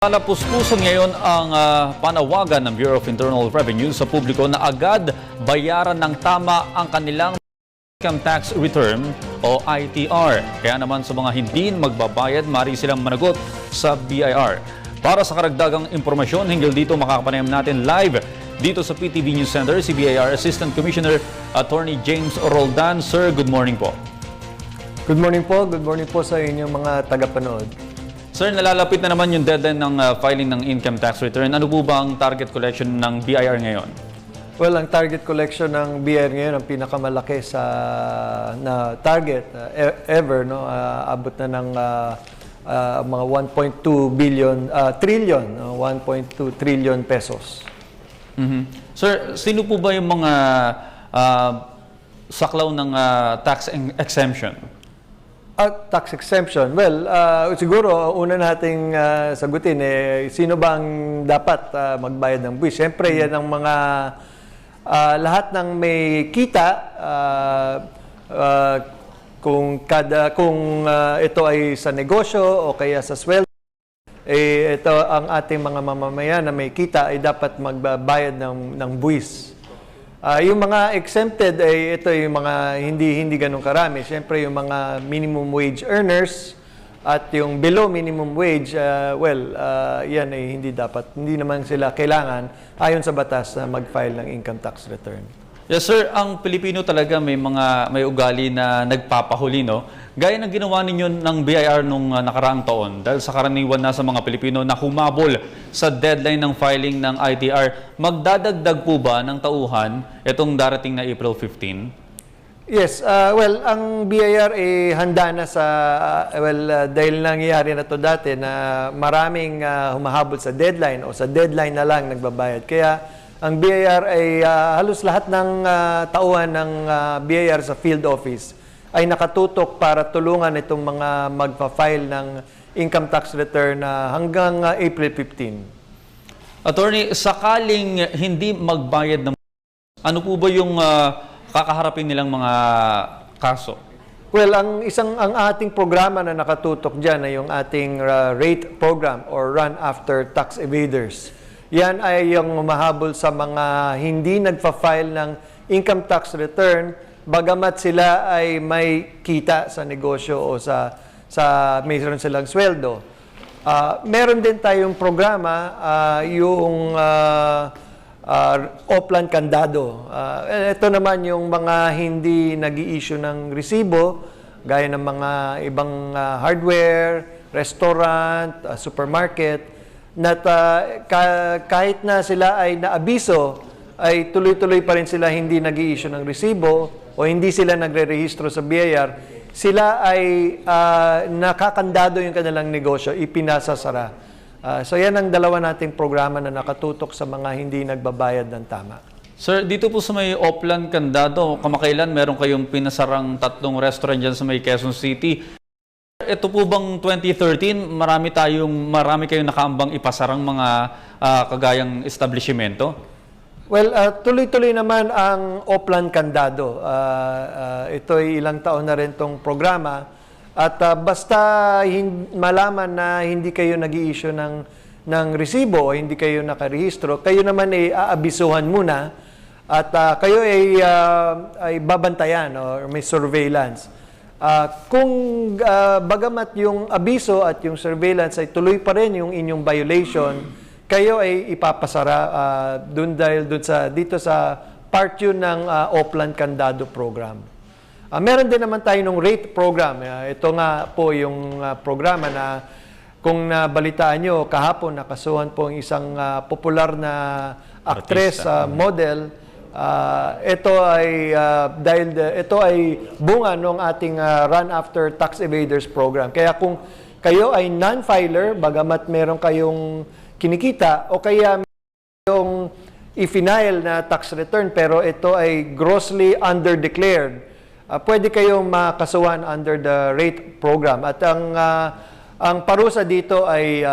Puspusan ngayon ang panawagan ng Bureau of Internal Revenue sa publiko na agad bayaran ng tama ang kanilang income tax return o ITR. Kaya naman sa mga hindi magbabayad, maaari silang managot sa BIR. Para sa karagdagang impormasyon hinggil dito, makakapanayam natin live dito sa PTV News Center si BIR Assistant Commissioner Attorney James Roldan. Sir, good morning po. Good morning po. Good morning po sa inyong mga tagapanood. Sir, nalalapit na naman yung deadline ng filing ng income tax return. Ano po ba ang target collection ng BIR ngayon? Well, ang target collection ng BIR ngayon ang pinakamalaki na target ever, no? Abot na ng mga 1.2 trillion pesos. Sir, sino po ba yung mga saklaw ng tax exemption? Tax exemption. Well, siguro una nating sagutin sino ba ang dapat magbayad ng buwis? Siyempre, yan ang mga lahat ng may kita kung ito ay sa negosyo o kaya sa sweldo, ito ang ating mga mamamayan na may kita ay dapat magbayad ng buwis. Yung mga exempted ay ito yung mga hindi ganun karami. Siyempre yung mga minimum wage earners at yung below minimum wage, yan ay hindi naman sila kailangan ayon sa batas na mag-file ng income tax return. Yes, sir. Ang Pilipino talaga may ugali na nagpapahuli, no? Gaya ng ginawa ninyo ng BIR nung nakaraang taon, dahil sa karaniwan na sa mga Pilipino na humabol sa deadline ng filing ng ITR, magdadagdag po ba ng tauhan itong darating na April 15? Yes, ang BIR ay handa na dahil nangyayari na to dati na maraming humahabol sa deadline o sa deadline na lang nagbabayad. Kaya ang BIR ay halos lahat ng tauhan ng BIR sa field office ay nakatutok para tulungan itong mga magpa-file ng income tax return hanggang April 15. Attorney, sakaling hindi magbayad ng ano po ba yung kakaharapin nilang mga kaso? Well, ang ating programa na nakatutok diyan ay yung ating rate program or run after tax evaders. Yan ay yung humahabol sa mga hindi nagfa-file ng income tax return bagamat sila ay may kita sa negosyo o sa mayroon silang sweldo. Meron din tayong programa, yung Oplan Kandado. Ito naman yung mga hindi nag-i-issue ng resibo, gaya ng mga ibang hardware, restaurant, supermarket, na kahit na sila ay naabiso, ay tuloy-tuloy pa rin sila hindi nag-i-issue ng resibo o hindi sila nagre-rehistro sa BIR, sila ay nakakandado yung kanilang negosyo, ipinasasara. So yan ang dalawa nating programa na nakatutok sa mga hindi nagbabayad ng tama. Sir, dito po sa may Oplan Kandado, kamakailan meron kayong pinasarang 3 restaurant dyan sa may Quezon City. Ito po bang 2013, marami kayong nakaambang ipasarang mga kagayang establishmento? Well, tuloy-tuloy naman ang Oplan Kandado. Ito ay ilang taon na rin itong programa. At basta malaman na hindi kayo nag-i-issue ng resibo o hindi kayo nakarehistro, kayo naman ay aabisuhan muna at kayo ay babantayan o may surveillance. Kung bagamat yung abiso at yung surveillance ay tuloy pa rin yung inyong violation, kayo ay ipapasara dito sa part yun ng Oplan Kandado program. Meron din naman tayo ng rate program. Ito nga po yung programa na kung nabalitaan nyo, kahapon nakasuhan po ang isang popular na actress, model. Ito ay bunga ng ating Run After Tax Evaders program. Kaya kung kayo ay non-filer, bagamat meron kayong kinikita o kaya yung i-file na tax return pero ito ay grossly underdeclared, pwede kayong makasuhan under the rate program. At ang parusa dito ay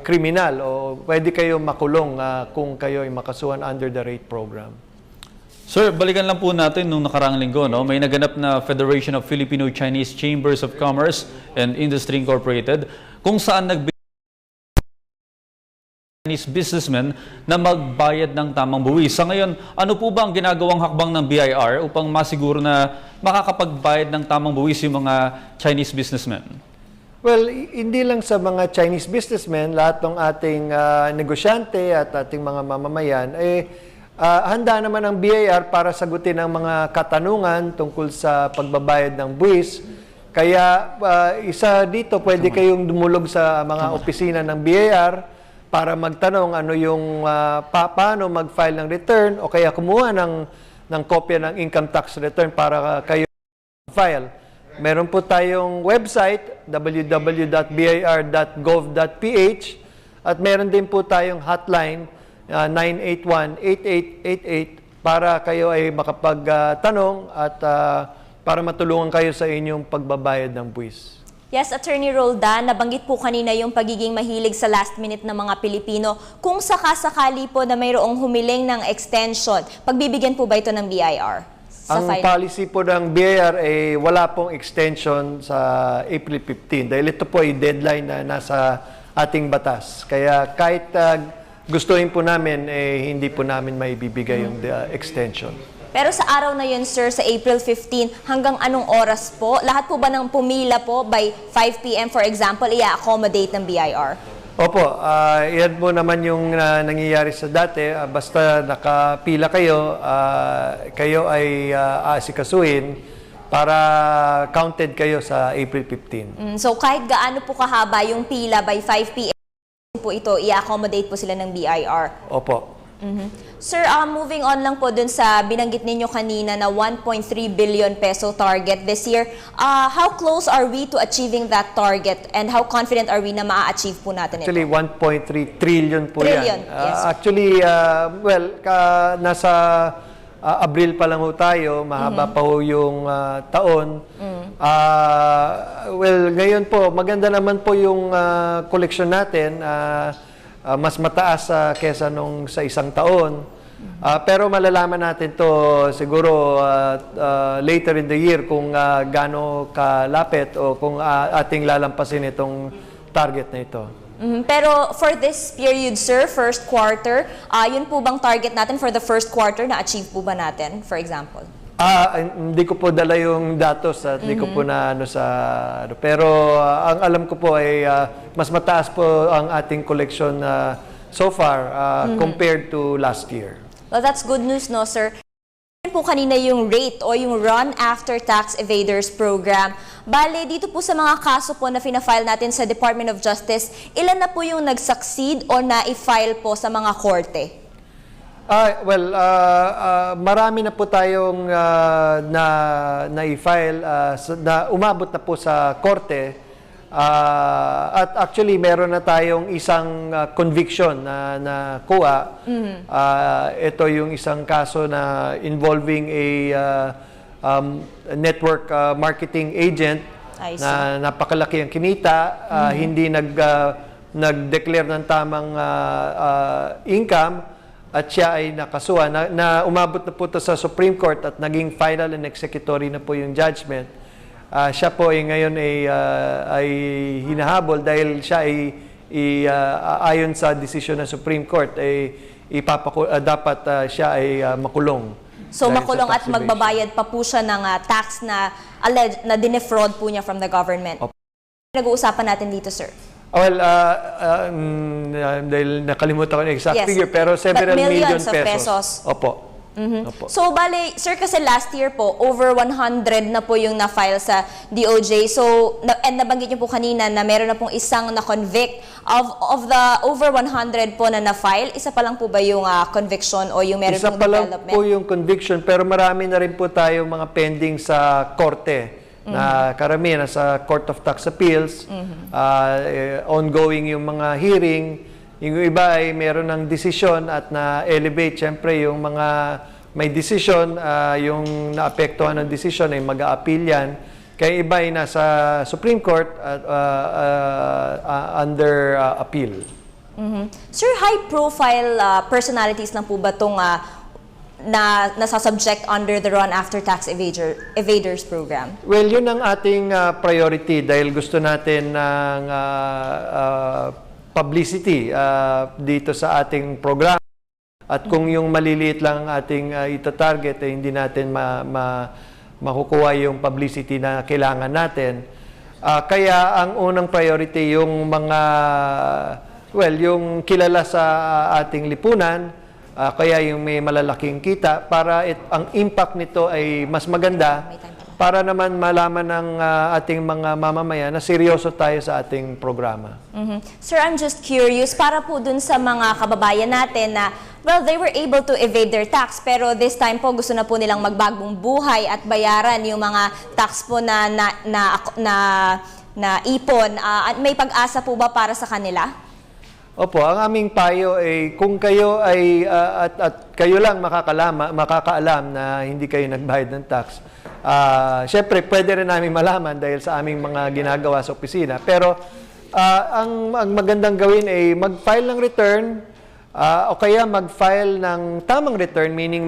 kriminal o pwede kayong makulong kung kayo ay makasuhan under the rate program. Sir, balikan lang po natin nung nakaraang linggo, no? May naganap na Federation of Filipino-Chinese Chambers of Commerce and Industry Incorporated kung saan Chinese businessmen na magbayad ng tamang buwis. Sa ngayon, ano po ba ang ginagawang hakbang ng BIR upang masiguro na makakapagbayad ng tamang buwis yung mga Chinese businessmen? Well, hindi lang sa mga Chinese businessmen, lahat ng ating negosyante at ating mga mamamayan, handa naman ang BIR para sagutin ang mga katanungan tungkol sa pagbabayad ng buwis. Kaya isa dito, pwede kayong dumulog sa mga opisina ng BIR para magtanong ano yung paano mag-file ng return o kaya kumuha ng kopya ng income tax return para kayo file. Meron po tayong website www.bir.gov.ph at meron din po tayong hotline 981-8888 para kayo ay makapagtanong at para matulungan kayo sa inyong pagbabayad ng buwis. Yes, Attorney Roldan, nabanggit po kanina yung pagiging mahilig sa last minute ng mga Pilipino. Kung sakasakali po na mayroong humiling ng extension, pagbibigyan po ba ito ng BIR? Ang policy po ng BIR ay wala pong extension sa April 15 dahil ito po ay deadline na nasa ating batas. Kaya kahit gustuhin po namin, hindi po namin maibibigay yung extension. Pero sa araw na yun, sir, sa April 15, hanggang anong oras po? Lahat po ba ng pumila po by 5 p.m. for example, i-accommodate ng BIR? Opo, yan po naman yung nangyayari sa dati. Basta nakapila kayo, kayo ay aasikasuhin para counted kayo sa April 15. So kahit gaano po kahaba yung pila by 5 p.m. po ito, i-accommodate po sila ng BIR? Opo. Sir, moving on lang po dun sa binanggit ninyo kanina na 1.3 billion peso target this year. How close are we to achieving that target and how confident are we na maa-achieve po natin ito? Actually, 1.3 trillion po Trillion, yan. yes. Actually, nasa Abril pa lang ho tayo, mahaba pa ho yung taon. Ngayon po, maganda naman po yung collection natin. Mas mataas kesa nung sa isang taon. Pero malalaman natin to siguro later in the year kung gaano kalapit o kung ating lalampasin itong target na ito. Pero for this period, sir, first quarter, yun po bang target natin for the first quarter na achieve po ba natin, for example? Hindi ko po dala yung datos at hindi ko po na pero ang alam ko po ay mas mataas po ang ating collection so far compared to last year. Well, that's good news, no, sir? Po kanina yung rate o yung Run After Tax Evaders Program. Bale, dito po sa mga kaso po na fina-file natin sa Department of Justice, ilan na po yung nag-succeed o na-i-file po sa mga korte? Marami na po tayong na-i-file na umabot na po sa korte. At actually, meron na tayong isang conviction na kuha. Ito yung isang kaso na involving a network marketing agent na napakalaki ang kinita, hindi nag-declare ng tamang income. At siya ay nakasuhan, na umabot na po ito sa Supreme Court at naging final and executory na po yung judgment. Siya po ay ngayon ay hinahabol dahil siya ay ayon sa desisyon ng Supreme Court ay dapat siya ay makulong. So makulong at magbabayad pa po siya ng tax na dinefraud po niya from the government. Nag-uusapan natin dito, sir. Well, dahil nakalimutan ko na exact figure, pero several million pesos. Opo. Opo. So, bale, sir, kasi last year po, over 100 na po yung na-file sa DOJ. So, and nabanggit niyo po kanina na meron na pong isang na-convict. Of the over 100 po na na-file, isa pa lang po ba yung conviction o yung meron pong development? Isa pa lang po yung conviction, pero marami na rin po tayo mga pending sa korte. Na karamihan sa Court of Tax Appeals, ongoing yung mga hearing, yung iba ay meron ng desisyon at na-elevate syempre yung mga may desisyon, yung naapektuhan ng desisyon ay mag-a-appeal yan. Kaya iba ay nasa Supreme Court at under appeal. Sir, high-profile personalities lang po ba itong na nasa-subject under the Run After Tax Evaders Program? Well, yun ang ating priority dahil gusto natin ng publicity dito sa ating programa. At kung yung maliliit lang ating ita-target, hindi natin makukuha yung publicity na kailangan natin. Kaya ang unang priority yung mga, yung kilala sa ating lipunan, kaya yung may malalaking kita, para ang impact nito ay mas maganda, para naman malaman ng ating mga mamamayan na seryoso tayo sa ating programa. Sir, I'm just curious, para po dun sa mga kababayan natin na, well, they were able to evade their tax, pero this time po gusto na po nilang magbagong buhay at bayaran yung mga tax po na ipon. May pag-asa po ba para sa kanila? Opo, ang aming payo ay kung kayo ay at kayo lang makakaalam na hindi kayo nagbayad ng tax. Syempre, pwede rin namin malaman dahil sa aming mga ginagawa sa opisina. Pero ang magandang gawin ay mag-file ng return o kaya mag-file ng tamang return, meaning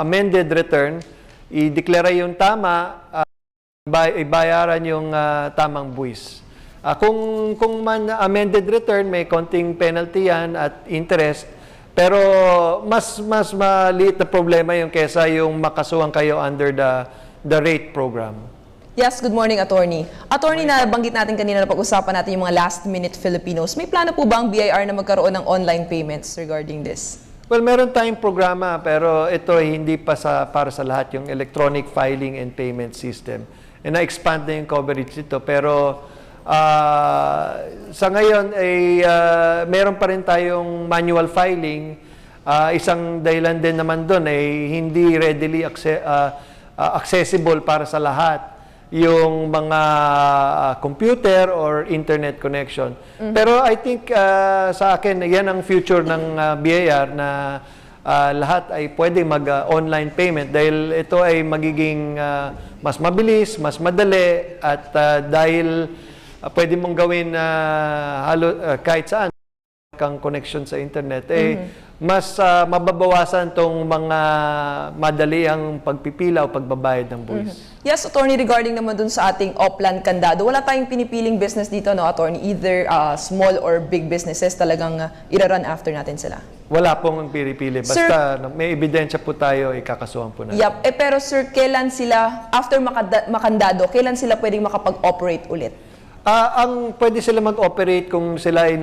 amended return, i-deklara yung tama, ibayaran yung tamang buwis. Kung man amended return, may konting penalty yan at interest, pero mas maliit na problema yung kesa yung makasuhan kayo under the rate program. Yes, good morning, Attorney. Attorney, nabanggit natin kanina na pag-usapan natin yung mga last-minute Filipinos. May plano po ba ang BIR na magkaroon ng online payments regarding this? Well, meron tayong programa, pero ito ay hindi pa para sa lahat yung electronic filing and payment system. And na-expand na yung coverage nito, pero sa ngayon ay meron pa rin tayong manual filing. Isang dahilan din naman doon ay hindi readily accessible para sa lahat yung mga computer or internet connection. Pero I think sa akin, yan ang future ng BIR na lahat ay pwede mag-online payment dahil ito ay magiging mas mabilis, mas madali at dahil pwede mong gawin kahit saan kang connection sa internet, mas mababawasan tong mga madali ang pagpipila o pagbabayad ng buwis. Yes, Attorney, regarding naman dun sa ating Oplan Candado, wala tayong pinipiling business dito, no, Attorney? Either small or big businesses, talagang irarun after natin sila. Wala pong pinipili. Basta may ebidensya po tayo, ikakasuhan po natin. Yup. Pero sir, kailan sila, after makandado, kailan sila pwedeng makapag-operate ulit? Ang pwede sila mag-operate kung sila ay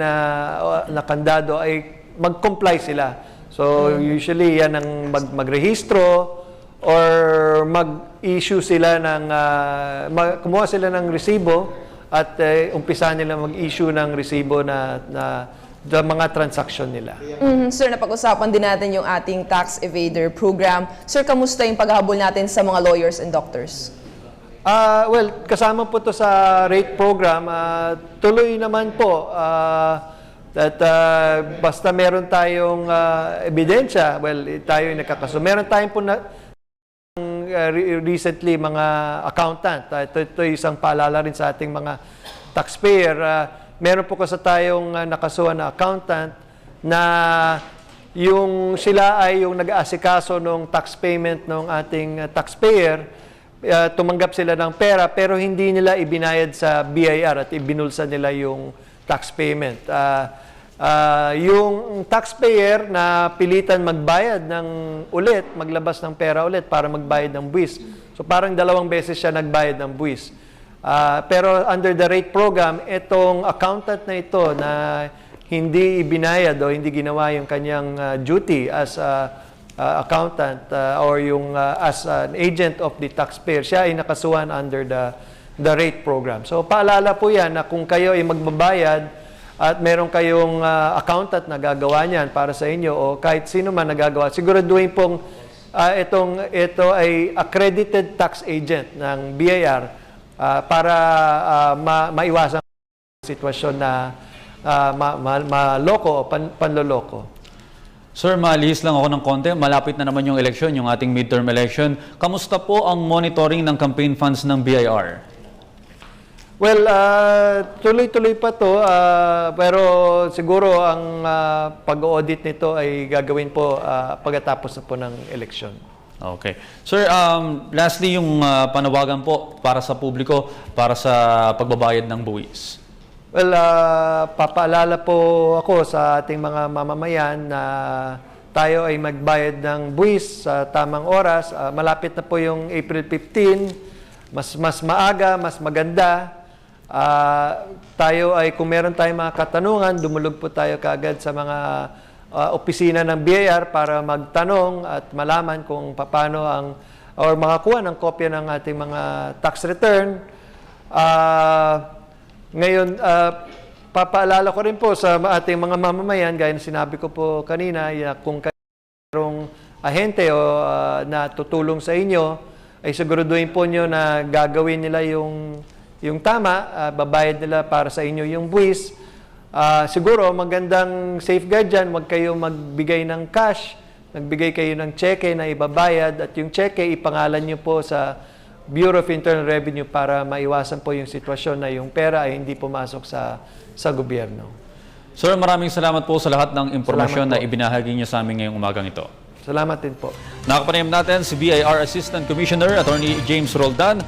nakandado ay mag-comply sila. So, usually yan ang magrehistro or mag-issue sila ng, kumuha sila ng resibo at umpisa nila mag-issue ng resibo na mga transaction nila. Sir, napag-usapan din natin yung ating tax evader program. Sir, kamusta yung paghahabol natin sa mga lawyers and doctors? Well, kasama po to sa rate program. Tuloy naman po. Basta meron tayong ebidensya, well, tayo yung nakakaso. Meron tayong po recently mga accountant. Ito isang paalala rin sa ating mga taxpayer. Meron po kasi tayong nakasuhan na accountant na yung sila ay yung nag-aasikaso ng tax payment ng ating taxpayer. Tumanggap sila ng pera pero hindi nila ibinayad sa BIR at ibinulsa nila yung tax payment. Yung taxpayer na pilitan magbayad ng ulit, maglabas ng pera ulit para magbayad ng buwis. So parang 2 beses siya nagbayad ng buwis. Pero under the rate program, itong accountant na ito na hindi ibinayad o hindi ginawa yung kanyang duty as accountant or yung as an agent of the taxpayer, siya ay nakasuhan under the rate program. So paalala po yan na kung kayo ay magbabayad at meron kayong accountant na gagawa niyan para sa inyo o kahit sino man nagagawa, siguraduhin pong ito ay accredited tax agent ng BIR para maiwasan ang sitwasyon na maloko o panloloko. Sir, malihis lang ako ng konti. Malapit na naman yung election, yung ating midterm election. Kamusta po ang monitoring ng campaign funds ng BIR? Well, tuloy-tuloy pa to, pero siguro ang pag-audit nito ay gagawin po pagkatapos na po ng election. Okay. Sir, lastly yung panawagan po para sa publiko, para sa pagbabayad ng buwis. Well, papaalala po ako sa ating mga mamamayan na tayo ay magbayad ng buwis sa tamang oras. Malapit na po yung April 15, mas maaga, mas maganda. Tayo ay, kung meron tayong mga katanungan, dumulog po tayo kaagad sa mga opisina ng BIR para magtanong at malaman kung paano or makakuha ng kopya ng ating mga tax return. Ngayon, papaalala ko rin po sa ating mga mamamayan, gaya na sinabi ko po kanina, kung mayroong ahente o na tutulong sa inyo, ay siguraduhin po nyo na gagawin nila yung tama, babayad nila para sa inyo yung buwis. Siguro, magandang safeguard dyan, huwag kayo magbigay ng cash, nagbigay kayo ng cheque na ibabayad, at yung cheque, ipangalan nyo po sa Bureau of Internal Revenue para maiwasan po yung sitwasyon na yung pera ay hindi pumasok sa gobyerno. Sir, maraming salamat po sa lahat ng impormasyon Salamat na po. ibinahagi niyo sa amin ngayong umagang ito. Salamat din po. Nakapanayam natin si BIR Assistant Commissioner Attorney James Roldan